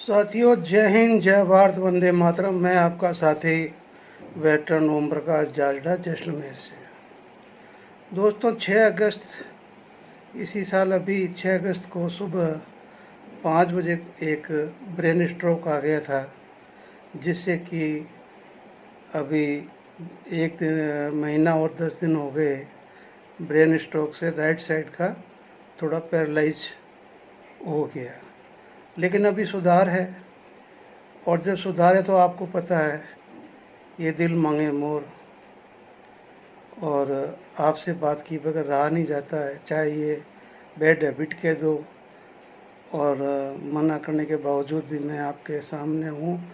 साथियों, जय हिंद, जय भारत, वंदे मातरम। मैं आपका साथी वेटरन ओम प्रकाश जाजड़ा, जैसलमेर से। दोस्तों, 6 अगस्त इसी साल, अभी 6 अगस्त को सुबह 5 बजे एक ब्रेन स्ट्रोक आ गया था, जिससे कि अभी एक महीना और 10 दिन हो गए ब्रेन स्ट्रोक से राइट साइड का थोड़ा पैरालाइज हो गया। लेकिन अभी सुधार है, और जब सुधार है तो आपको पता है, ये दिल मांगे मोर, और आपसे बात की बगैर रहा नहीं जाता है। चाहे ये बैड हैबिट कह दो, और मना करने के बावजूद भी मैं आपके सामने हूँ,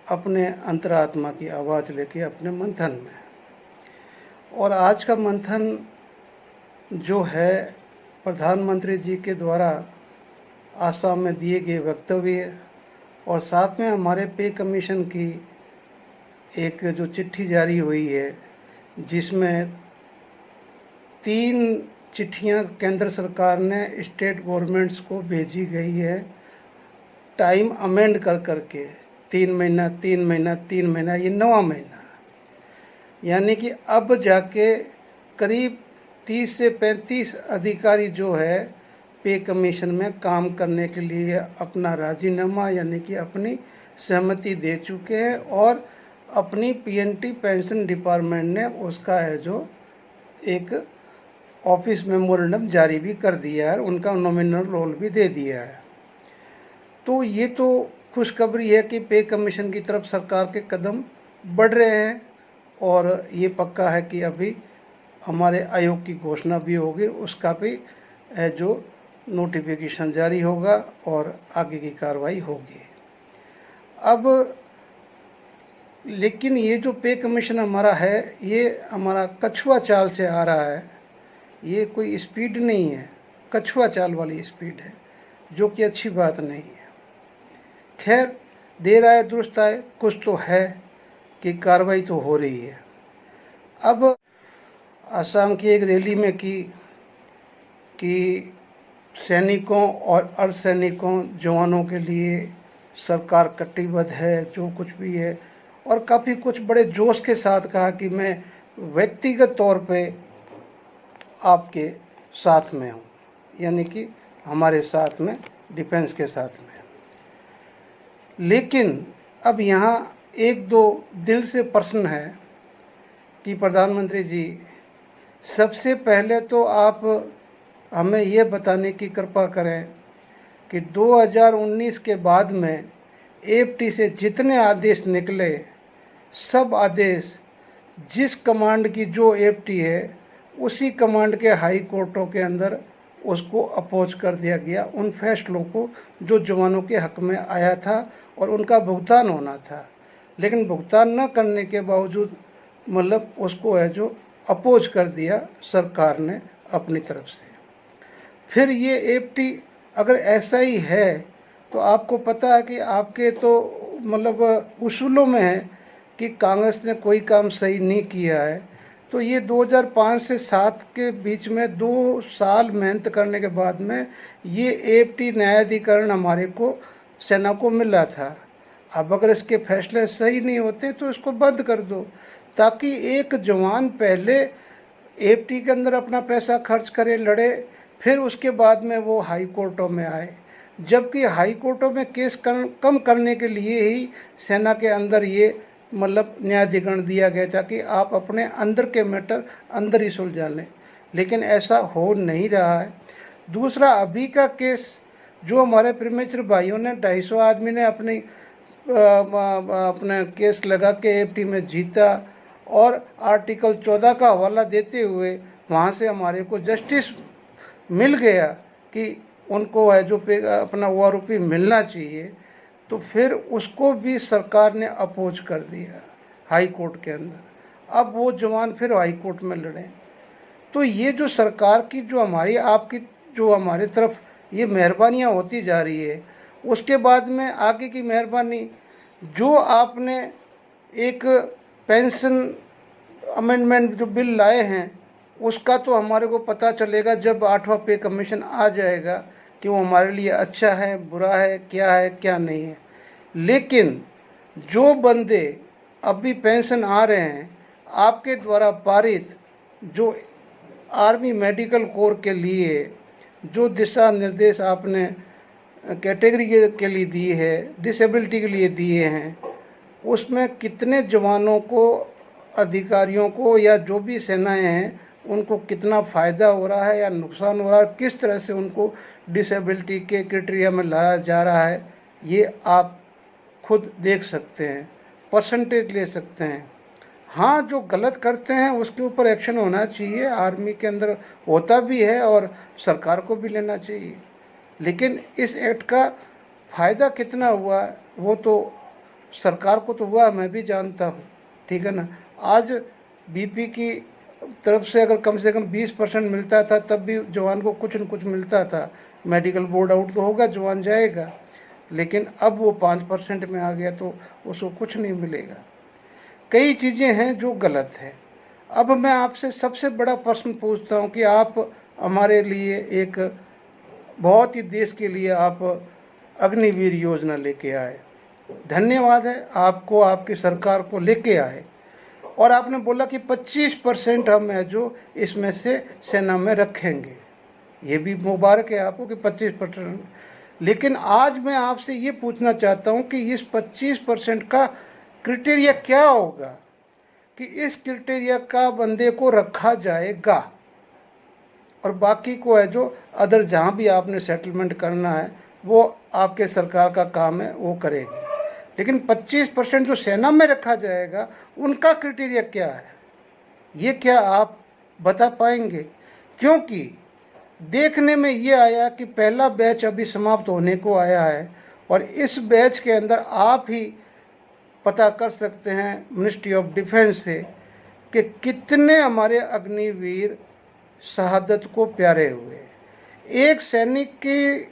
अपने अंतरात्मा की आवाज़ लेके अपने मंथन में। और आज का मंथन जो है, प्रधानमंत्री जी के द्वारा आसाम में दिए गए वक्तव्य, और साथ में हमारे पे कमीशन की एक जो चिट्ठी जारी हुई है, जिसमें 3 चिट्ठियां केंद्र सरकार ने स्टेट गवर्नमेंट्स को भेजी गई है, टाइम अमेंड कर करके 3 महीना 3 महीना 3 महीना, ये 9वां महीना। यानी कि अब जाके करीब 30 से 35 अधिकारी जो है पे कमीशन में काम करने के लिए अपना राजीनामा यानी कि अपनी सहमति दे चुके हैं, और अपनी पीएनटी पेंशन डिपार्टमेंट ने उसका है जो एक ऑफिस मेमोरेंडम जारी भी कर दिया है, उनका नॉमिनल रोल भी दे दिया है। तो ये तो खुशखबरी है कि पे कमीशन की तरफ सरकार के कदम बढ़ रहे हैं, और ये पक्का है कि अभी हमारे आयोग की घोषणा भी होगी, उसका भी है जो नोटिफिकेशन जारी होगा और आगे की कार्रवाई होगी। अब लेकिन ये जो पे कमीशन हमारा है, ये हमारा कछुआ चाल से आ रहा है, ये कोई स्पीड नहीं है, कछुआ चाल वाली स्पीड है, जो कि अच्छी बात नहीं है। खैर, देर आए दुरुस्त आए, कुछ तो है कि कार्रवाई तो हो रही है। अब असम की एक रैली में कि सैनिकों और अर्धसैनिकों जवानों के लिए सरकार कटिबद्ध है, जो कुछ भी है, और काफ़ी कुछ बड़े जोश के साथ कहा कि मैं व्यक्तिगत तौर पे आपके साथ में हूँ, यानी कि हमारे साथ में, डिफेंस के साथ में। लेकिन अब यहाँ एक दो दिल से प्रश्न है कि प्रधानमंत्री जी, सबसे पहले तो आप हमें ये बताने की कृपा करें कि 2019 के बाद में एफटी से जितने आदेश निकले, सब आदेश जिस कमांड की जो एफटी है, उसी कमांड के हाई कोर्टों के अंदर उसको अपोज कर दिया गया, उन फैसलों को जो जवानों के हक में आया था और उनका भुगतान होना था। लेकिन भुगतान न करने के बावजूद मतलब उसको है जो अपोज कर दिया सरकार ने अपनी तरफ से। फिर ये एफटी अगर ऐसा ही है, तो आपको पता है कि आपके तो मतलब उसूलों में है कि कांग्रेस ने कोई काम सही नहीं किया है। तो ये 2005 से 7 के बीच में 2 साल मेहनत करने के बाद में ये एफटी न्यायाधिकरण हमारे को, सेना को मिला था। अब अगर इसके फैसले सही नहीं होते तो इसको बंद कर दो, ताकि एक जवान पहले एफटी के अंदर अपना पैसा खर्च करे, लड़े, फिर उसके बाद में वो हाई कोर्टों में आए। जबकि हाई कोर्टों में केस कम करने के लिए ही सेना के अंदर ये मतलब न्यायाधिकरण दिया गया था कि आप अपने अंदर के मैटर अंदर ही सुलझा लें। लेकिन ऐसा हो नहीं रहा है। दूसरा, अभी का केस जो हमारे प्रीमेचर भाइयों ने 250 आदमी ने अपने केस लगा के एफटी में जीता, और आर्टिकल 14 का हवाला देते हुए वहाँ से हमारे को जस्टिस मिल गया कि उनको है जो अपना वो आरोपी मिलना चाहिए। तो फिर उसको भी सरकार ने अपोज कर दिया हाई कोर्ट के अंदर। अब वो जवान फिर हाई कोर्ट में लड़े। तो ये जो सरकार की, जो हमारी आपकी, जो हमारे तरफ ये मेहरबानियाँ होती जा रही है, उसके बाद में आगे की मेहरबानी जो आपने एक पेंशन अमेंडमेंट जो बिल लाए हैं, उसका तो हमारे को पता चलेगा जब 8वां पे कमीशन आ जाएगा कि वो हमारे लिए अच्छा है, बुरा है, क्या नहीं है। लेकिन जो बंदे अभी पेंशन आ रहे हैं, आपके द्वारा पारित जो आर्मी मेडिकल कोर के लिए जो दिशा निर्देश आपने कैटेगरी के लिए दिए है, डिसेबिलिटी के लिए दिए हैं, उसमें कितने जवानों को, अधिकारियों को या जो भी सेनाएं हैं उनको कितना फ़ायदा हो रहा है या नुकसान हो रहा है, किस तरह से उनको डिसेबिलिटी के क्राइटेरिया में लाया जा रहा है, ये आप खुद देख सकते हैं, परसेंटेज ले सकते हैं। हाँ, जो गलत करते हैं उसके ऊपर एक्शन होना चाहिए, आर्मी के अंदर होता भी है और सरकार को भी लेना चाहिए। लेकिन इस एक्ट का फ़ायदा कितना हुआ वो तो सरकार को तो हुआ, मैं भी जानता हूँ, ठीक है ना। आज बीपी की तरफ से अगर कम से कम 20% मिलता था तब भी जवान को कुछ न कुछ मिलता था। मेडिकल बोर्ड आउट तो होगा, जवान जाएगा, लेकिन अब वो 5% में आ गया तो उसको कुछ नहीं मिलेगा। कई चीज़ें हैं जो गलत है। अब मैं आपसे सबसे बड़ा प्रश्न पूछता हूँ कि आप हमारे लिए एक बहुत ही देश के लिए आप अग्निवीर योजना लेके आए, धन्यवाद है आपको, आपकी सरकार को लेके आए, और आपने बोला कि 25% हम है जो इसमें से सेना में रखेंगे, ये भी मुबारक है आपको कि 25%। लेकिन आज मैं आपसे ये पूछना चाहता हूँ कि इस 25% का क्राइटेरिया क्या होगा कि इस क्राइटेरिया का बंदे को रखा जाएगा और बाकी को है जो अदर जहाँ भी आपने सेटलमेंट करना है वो आपके सरकार का काम है, वो करेगी। लेकिन 25% जो सेना में रखा जाएगा उनका क्राइटेरिया क्या है, ये क्या आप बता पाएंगे? क्योंकि देखने में ये आया कि पहला बैच अभी समाप्त होने को आया है और इस बैच के अंदर आप ही पता कर सकते हैं मिनिस्ट्री ऑफ डिफेंस से कि कितने हमारे अग्निवीर शहादत को प्यारे हुए। एक सैनिक की,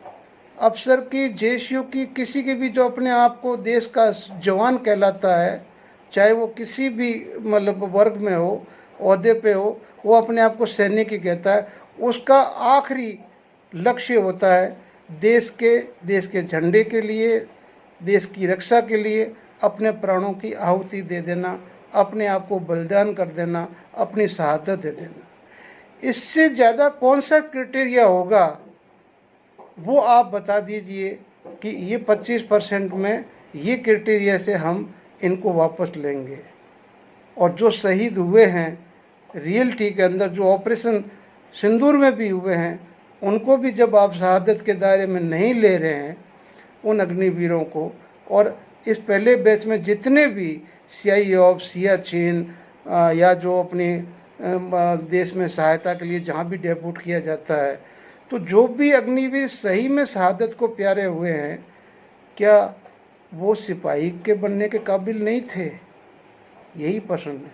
अफसर की, जेसीयू की, किसी के भी जो अपने आप को देश का जवान कहलाता है, चाहे वो किसी भी मतलब वर्ग में हो, ओहदे पे हो, वो अपने आप को सैनिक ही कहता है। उसका आखिरी लक्ष्य होता है देश के झंडे के लिए, देश की रक्षा के लिए अपने प्राणों की आहुति दे देना, अपने आप को बलिदान कर देना, अपनी शहादत दे देना। इससे ज़्यादा कौन सा क्राइटेरिया होगा वो आप बता दीजिए कि ये 25% में ये क्राइटेरिया से हम इनको वापस लेंगे। और जो शहीद हुए हैं रियलिटी के अंदर, जो ऑपरेशन सिंदूर में भी हुए हैं, उनको भी जब आप शहादत के दायरे में नहीं ले रहे हैं उन अग्निवीरों को, और इस पहले बैच में जितने भी CIOF, सियाचिन या जो अपनी देश में सहायता के लिए जहाँ भी डेप्यूट किया जाता है, तो जो भी अग्निवीर सही में शहादत को प्यारे हुए हैं, क्या वो सिपाही के बनने के काबिल नहीं थे? यही प्रश्न है।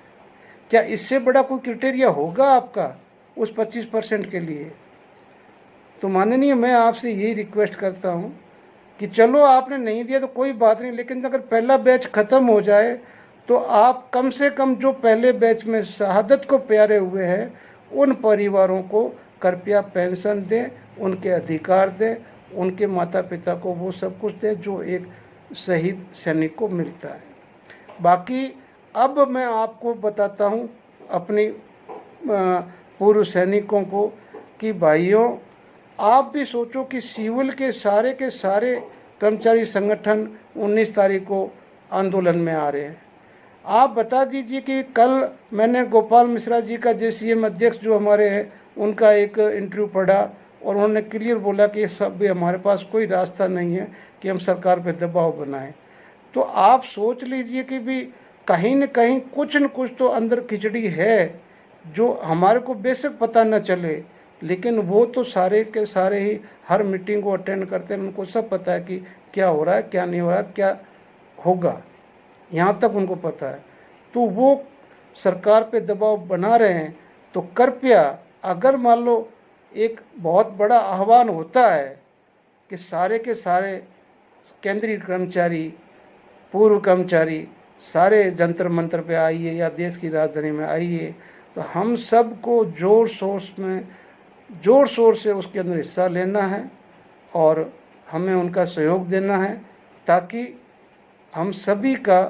क्या इससे बड़ा कोई क्राइटेरिया होगा आपका उस 25% के लिए? तो माननीय, मैं आपसे यही रिक्वेस्ट करता हूँ कि चलो आपने नहीं दिया तो कोई बात नहीं, लेकिन अगर पहला बैच ख़त्म हो जाए तो आप कम से कम जो पहले बैच में शहादत को प्यारे हुए हैं उन परिवारों को कृपया पेंशन दें, उनके अधिकार दें, उनके माता पिता को वो सब कुछ दें जो एक शहीद सैनिक को मिलता है। बाकी अब मैं आपको बताता हूँ अपनी पूर्व सैनिकों को कि भाइयों, आप भी सोचो कि सिविल के सारे कर्मचारी संगठन 19 तारीख को आंदोलन में आ रहे हैं। आप बता दीजिए कि कल मैंने गोपाल मिश्रा जी का JCM अध्यक्ष जो हमारे हैं उनका एक इंटरव्यू पढ़ा और उन्होंने क्लियर बोला कि ये सब भी हमारे पास कोई रास्ता नहीं है कि हम सरकार पे दबाव बनाएं। तो आप सोच लीजिए कि भी कहीं न कहीं कुछ न कुछ तो अंदर खिचड़ी है जो हमारे को बेशक पता न चले, लेकिन वो तो सारे के सारे ही हर मीटिंग को अटेंड करते हैं, उनको सब पता है कि क्या हो रहा है, क्या नहीं हो रहा है, क्या होगा, यहाँ तक उनको पता है। तो वो सरकार पे दबाव बना रहे हैं। तो कृपया, अगर मान लो एक बहुत बड़ा आह्वान होता है कि सारे के सारे केंद्रीय कर्मचारी, पूर्व कर्मचारी सारे जंतर मंतर पे आइए या देश की राजधानी में आइए, तो हम सबको ज़ोर शोर से उसके अंदर हिस्सा लेना है और हमें उनका सहयोग देना है, ताकि हम सभी का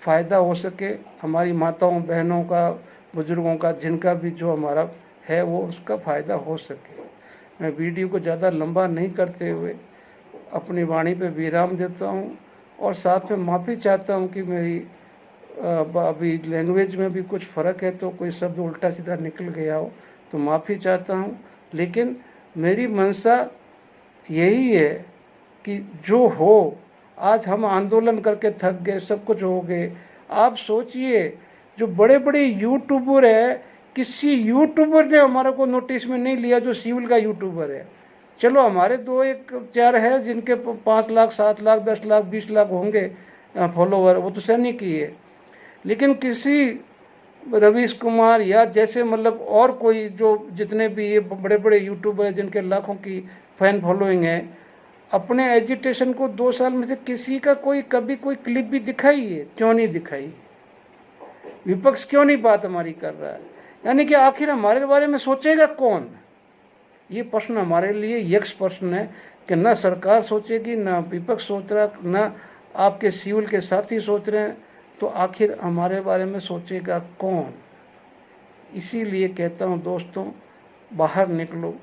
फ़ायदा हो सके, हमारी माताओं बहनों का, बुज़ुर्गों का, जिनका भी जो हमारा है वो उसका फ़ायदा हो सके। मैं वीडियो को ज़्यादा लंबा नहीं करते हुए अपनी वाणी पे विराम देता हूँ और साथ में माफ़ी चाहता हूँ कि मेरी अभी लैंग्वेज में भी कुछ फ़र्क है, तो कोई शब्द उल्टा सीधा निकल गया हो तो माफ़ी चाहता हूँ। लेकिन मेरी मंशा यही है कि जो हो, आज हम आंदोलन करके थक गए, सब कुछ हो गए। आप सोचिए, जो बड़े बड़े यूट्यूबर है, किसी यूट्यूबर ने हमारे को नोटिस में नहीं लिया जो सिविल का यूट्यूबर है। चलो हमारे 2 एक 4 है जिनके 5 लाख 7 लाख 10 लाख 20 लाख होंगे फॉलोवर, वो तो सैनिक ही है। लेकिन किसी रवीश कुमार या जैसे मतलब और कोई जो जितने भी ये बड़े बड़े यूट्यूबर हैं जिनके लाखों की फैन फॉलोइंग है, अपने एजिटेशन को 2 साल में से किसी का कोई कभी कोई क्लिप भी दिखाई है? क्यों नहीं दिखाई? विपक्ष क्यों नहीं बात हमारी कर रहा है? यानी कि आखिर हमारे बारे में सोचेगा कौन? ये प्रश्न हमारे लिए यक्ष प्रश्न है कि न सरकार सोचेगी, न विपक्ष सोच रहा, न आपके सिविल के साथी सोच रहे हैं, तो आखिर हमारे बारे में सोचेगा कौन? इसीलिए कहता हूँ दोस्तों, बाहर निकलो।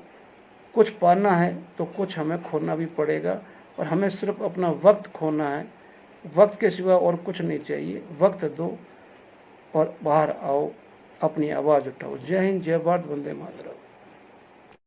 कुछ पाना है तो कुछ हमें खोना भी पड़ेगा, और हमें सिर्फ अपना वक्त खोना है। वक्त के सिवा और कुछ नहीं चाहिए। वक्त दो और बाहर आओ, अपनी आवाज़ उठाओ। जय हिंद, जय भारत, वंदे मातरम।